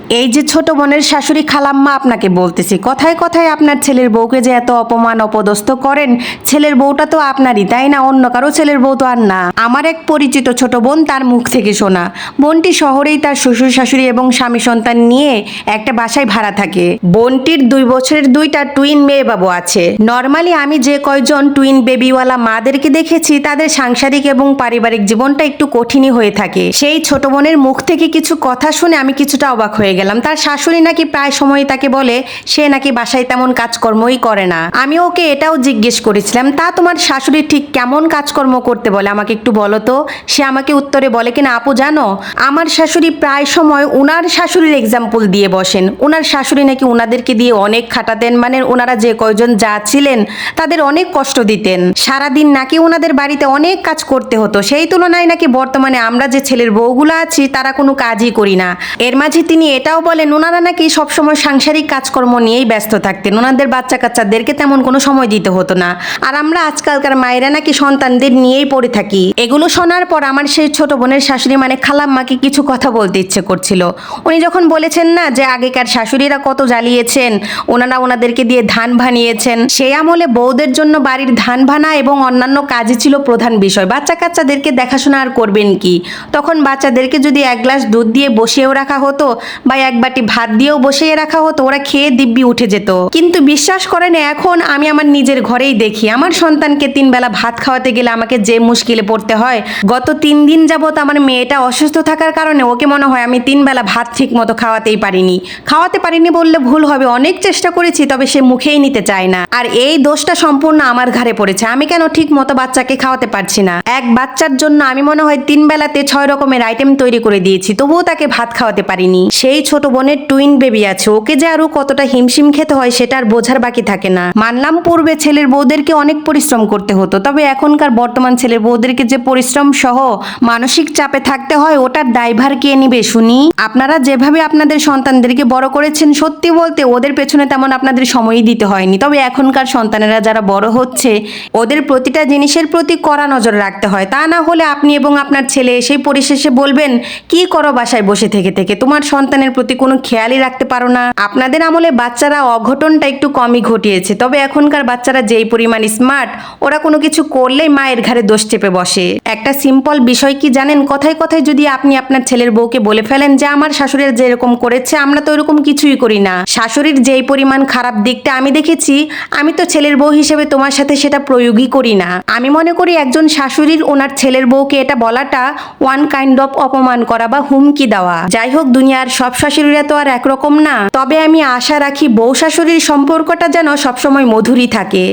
এই যে ছোট বোনের শাশুড়ি খালাম্মা আপনাকে বলতেছি, কথায় কথায় আপনার ছেলের বউকে যে এত অপমান অপদস্থ করেন, ছেলের বউটা তো আপনারই, তাই না? অন্য কারো ছেলের বউ তো আর না। আমার এক পরিচিত ছোট বোন, তার মুখ থেকে শোনা। বোনটি শহরেই তার শ্বশুর শাশুড়ি এবং স্বামী সন্তান নিয়ে একটা বাসায় ভাড়া থাকে। বোনটির 2 বছরের 2টা টুইন মেয়ে বাবু আছে। নর্মালি আমি যে কয়জন টুইন বেবিওয়ালা মাদেরকে দেখেছি, তাদের সাংসারিক এবং পারিবারিক জীবনটা একটু কঠিনই হয়ে থাকে। সেই ছোট বোনের মুখ থেকে কিছু কথা শুনে আমি কিছুটা অবাক হয়ে গেলাম। তার শাশুড়ি নাকি প্রায় সময় তাকে বলে সে নাকি বাসায় তেমন কাজকর্মই করে না। আমি ওকে এটাও জিজ্ঞেস করেছিলাম, তা তোমার শাশুড়ি ঠিক কেমন কাজকর্ম করতে বলে আমাকে একটু বলো তো। সে আমাকে উত্তরে বলে কিনা, আপু জানো, আমার শাশুড়ি প্রায় সময় উনার শাশুড়ির এক্সাম্পল দিয়ে বসেন। উনার শাশুড়ি নাকি উনাদেরকে দিয়ে অনেক খাটাতেন, মানে ওনারা যে কয়জন যা ছিলেন তাদের অনেক কষ্ট দিতেন। সারাদিন নাকি ওনাদের বাড়িতে অনেক কাজ করতে হতো। সেই তুলনায় নাকি বর্তমানে আমরা যে ছেলের বউগুলো আছি তারা কোনো কাজই করি না। এর মাঝে তিনি এটাও বলেন ওনারা নাকি সবসময় সাংসারিক কাজকর্ম নিয়েই ব্যস্ত থাকতেন, ওনাদের বাচ্চা কাচ্চাদেরকে তেমন কোনো সময় দিতে হতো না। আর আমরা আজকালকার মায়েরা নাকি সন্তানদের নিয়েই পড়ে থাকি। এগুলো শোনার পর আমার সেই ছোট বোনের শাশুড়ি মানে খালাম্মাকে কিছু কথা বলতে ইচ্ছে করছিল। উনি যখন বলেছেন না যে আগেকার শাশুড়িরা কত জ্বালিয়েছেন, ওনারা ওনাদেরকে দিয়ে ধান ভানিয়েছেন, সেই আমলে বউদের জন্য বাড়ির ধান ভানা এবং অন্যান্য কাজই ছিল প্রধান বিষয়। বাচ্চা কাচ্চাদেরকে দেখাশোনা আর করবেন কি? তখন বাচ্চাদেরকে যদি 1 গ্লাস দুধ দিয়ে বসিয়েও রাখা হতো বা 1 বাটি ভাত দিয়েও বসিয়ে রাখা হতো, ওরা খেয়ে দিব্যি উঠে যেত। কিন্তু বিশ্বাস করেন, এখন আমি আমার নিজের ঘরেই দেখি আমার সন্তানকে 3 বেলা ভাত খাওয়াতে গেলে আমাকে যে মুশকিলে পড়তে হয়। গত 3 দিন যাবত আমার মেয়েটা অসুস্থ থাকার কারণে ওকে মনে হয় আমি 3 বেলা ভাত ঠিক মতো খাওয়াতে পারিনি বললে ভুল হবে। অনেক চেষ্টা করেছি, তবে সে মুখেই নিতে চায় না। আর এই দোষটা সম্পূর্ণ আমার ঘাড়ে পড়েছে। আমি কেন ঠিক মতো বাচ্চাকে খাওয়াতে পারছি না? এক বাচ্চার জন্য আমি মনে হয় 3 বেলাতে 6 রকমের আইটেম তৈরি করে দিয়েছি, তবুও তাকে ভাত খাওয়াতে পারিনি। সেই ছোট বোনের টুইন বেবি আছে, ওকে যে আরো কতটা হিমশিম খেতে হয় সেটা আর বোঝার বাকি থাকে না। মানলাম পূর্বে ছেলের বউদেরকে অনেক পরিশ্রম করতে হতো, তবে এখনকার বর্তমান ছেলের বউদেরকে যে পরিশ্রম সহ মানসিক চাপে থাকতে হয়, ওটার দায়ভার কে নিবে শুনি? আপনারা যেভাবে আপনাদের সন্তানদেরকে বড় করেছেন, সত্যি বলতে ওদের পেছনে তেমন আপনাদের সময়ই দিতে হয়নি। তবে এখনকার সন্তানেরা যারা বড় হচ্ছে, ওদের প্রতিটা জিনিসের প্রতি কড়া নজর রাখতে হয়। তা না হলে আপনি এবং আপনার ছেলে সেই পরিশেষে বলবেন কি করো বাসায় বসে থেকে থেকে, তোমার সন্তানের প্রতি কোনো খেয়ালই রাখতে পারো না। আপনাদের আমলে বাচ্চারা অঘটনটা একটু কমই ঘটিয়েছে, তবে এখনকার বাচ্চারা যেই পরিমাণ স্মার্ট, ওরা কোনো কিছু করলেই মায়ের ঘাড়ে দোষ চেপে বসে। একটা সিম্পল বিষয় কি জানেন, কথায় কথায় যদি আপনি আপনার ছেলের বউকে বলে ফেলেন যে আমার শাশুড়ির যেরকম করেছে আমরা তো এরকম কিছুই করি না, শাশুড়ির যেই পরিমাণ খারাপ দিকটা আমি দেখেছি, আমি তো ছেলের বউ হিসেবে তোমার সাথে সেটা প্রয়োগই করি না। আমি মনে করি একজন শাশুড়ির ওনার ছেলের বউকে এটা বলাটা ওয়ান কাইন্ড অফ অপমান করা বা হুমকি দেওয়া। যাই হোক, দুনিয়ার সব শাশুড়িরা তো আর একরকম না, তবে আমি আশা রাখি বউ শাশুড়ির সম্পর্কটা যেন সবসময় মধুরই থাকে।